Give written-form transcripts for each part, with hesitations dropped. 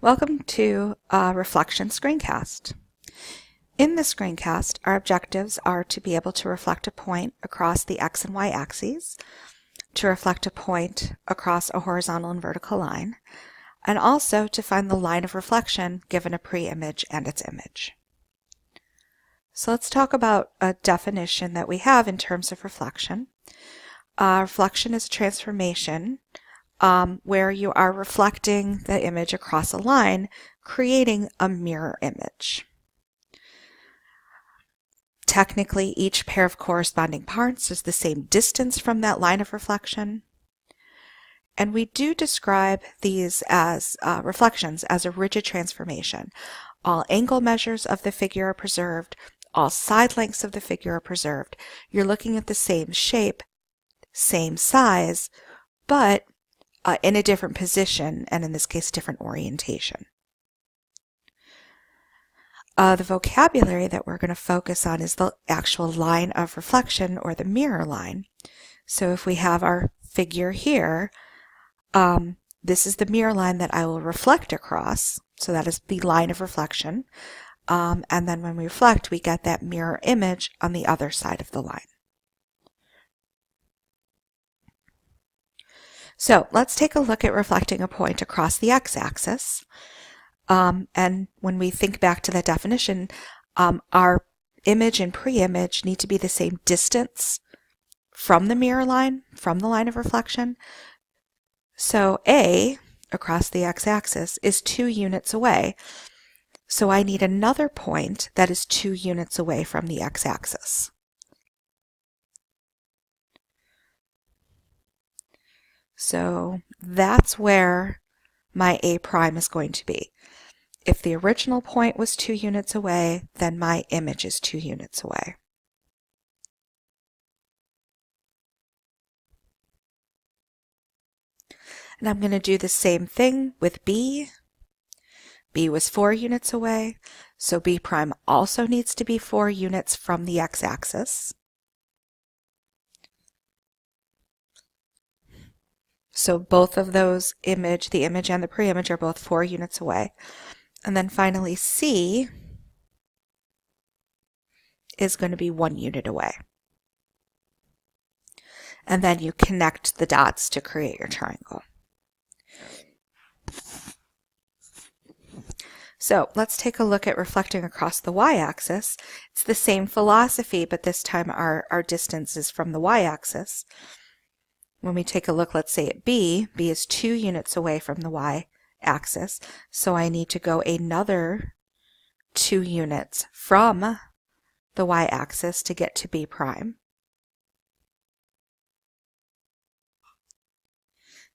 Welcome to a Reflection Screencast. In this screencast, our objectives are to be able to reflect a point across the X and Y axes, to reflect a point across a horizontal and vertical line, and also to find the line of reflection given a pre-image and its image. So let's talk about a definition that we have in terms of reflection. Reflection is a transformation where you are reflecting the image across a line, creating a mirror image. Technically, each pair of corresponding parts is the same distance from that line of reflection. And we do describe these as reflections as a rigid transformation. All angle measures of the figure are preserved. All side lengths of the figure are preserved. You're looking at the same shape, same size, but in a different position, and in this case, different orientation. The vocabulary that we're going to focus on is the actual line of reflection, or the mirror line. So if we have our figure here, this is the mirror line that I will reflect across. So that is the line of reflection. And then when we reflect, we get that mirror image on the other side of the line. So let's take a look at reflecting a point across the x-axis. And when we think back to that definition, our image and pre-image need to be the same distance from the mirror line, from the line of reflection. So A, across the x-axis, is 2 units away. So I need another point that is 2 units away from the x-axis. So that's where my A prime is going to be. If the original point was 2 units away, then my image is 2 units away. And I'm going to do the same thing with B. B was 4 units away, so B prime also needs to be 4 units from the x-axis. So both of those the image and the pre-image are both 4 units away. And then finally C is going to be 1 unit away. And then you connect the dots to create your triangle. So let's take a look at reflecting across the y-axis. It's the same philosophy, but this time our distance is from the y-axis. When we take a look, let's say at B is 2 units away from the y-axis, so I need to go another 2 units from the y-axis to get to B prime.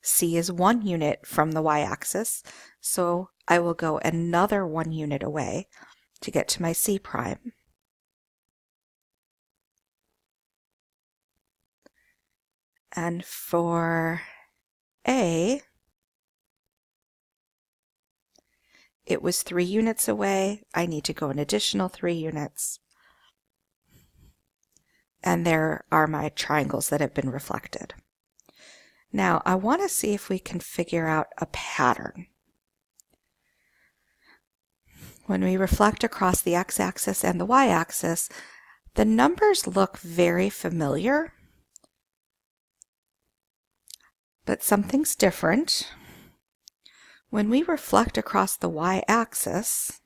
C is 1 unit from the y-axis, so I will go another 1 unit away to get to my C prime. And for A, it was 3 units away. I need to go an additional 3 units. And there are my triangles that have been reflected. Now, I want to see if we can figure out a pattern. When we reflect across the x-axis and the y-axis, the numbers look very familiar, but something's different. When we reflect across the y-axis,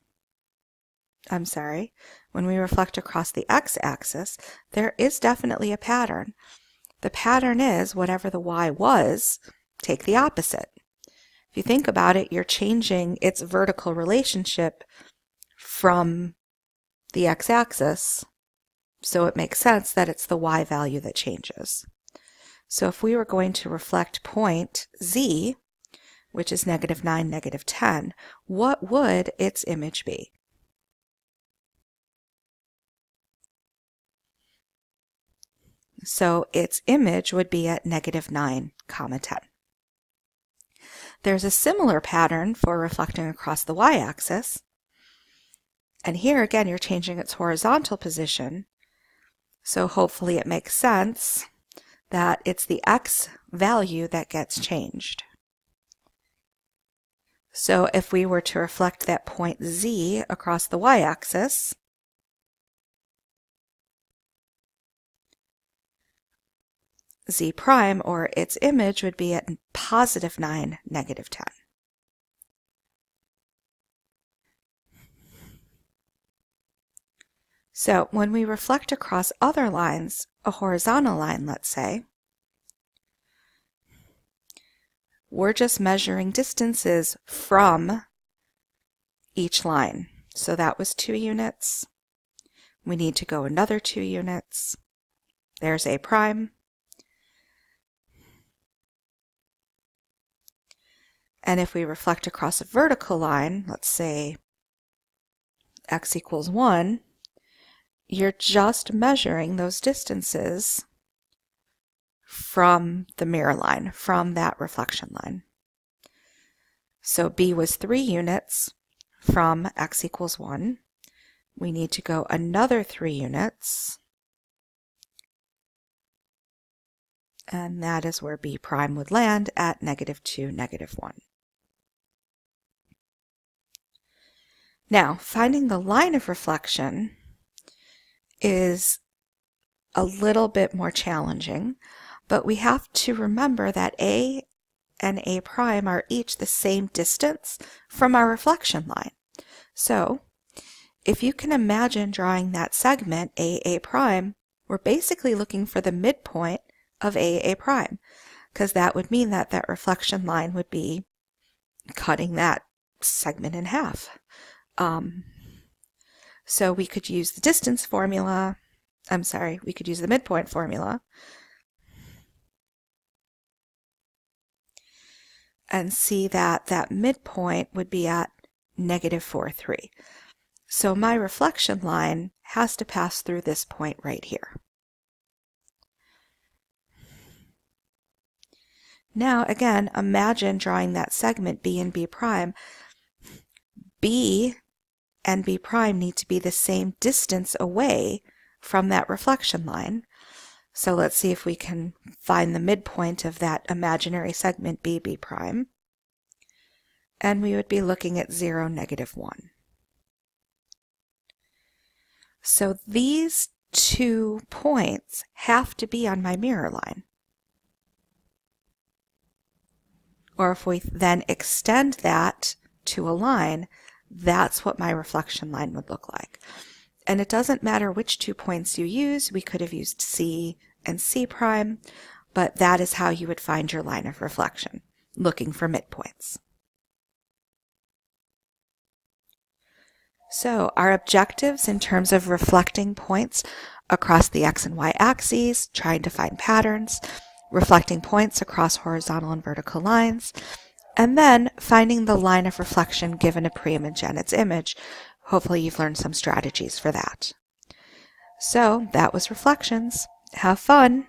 when we reflect across the x-axis, there is definitely a pattern. The pattern is whatever the y was, take the opposite. If you think about it, you're changing its vertical relationship from the x-axis, so it makes sense that it's the y value that changes. So if we were going to reflect point Z, which is -9, -10, what would its image be? So its image would be at -9, 10. There's a similar pattern for reflecting across the y-axis. And here again, you're changing its horizontal position. So hopefully it makes sense that it's the x value that gets changed. So if we were to reflect that point Z across the y-axis, Z prime, or its image, would be at positive 9, negative 10. So when we reflect across other lines, a horizontal line, let's say, we're just measuring distances from each line. So that was 2 units. We need to go another 2 units. There's A prime. And if we reflect across a vertical line, let's say x equals 1, you're just measuring those distances from the mirror line, from that reflection line. So B was 3 units from x equals 1. We need to go another 3 units, and that is where B prime would land at negative 2, negative 1. Now, finding the line of reflection is a little bit more challenging, but we have to remember that A and A prime are each the same distance from our reflection line. So, if you can imagine drawing that segment A prime, we're basically looking for the midpoint of A prime, because that would mean that that reflection line would be cutting that segment in half. So we could use the distance formula, we could use the midpoint formula and see that that midpoint would be at negative 4, 3. So my reflection line has to pass through this point right here. Now again, imagine drawing that segment B and B prime. B and B prime need to be the same distance away from that reflection line. So let's see if we can find the midpoint of that imaginary segment B prime. And we would be looking at 0, negative 1. So these 2 points have to be on my mirror line. Or if we then extend that to a line, that's what my reflection line would look like. And it doesn't matter which 2 points you use. We could have used C and C prime, but that is how you would find your line of reflection, looking for midpoints. So our objectives in terms of reflecting points across the X and Y axes, trying to find patterns, reflecting points across horizontal and vertical lines, and then finding the line of reflection given a preimage and its image. Hopefully you've learned some strategies for that. So that was Reflections. Have fun!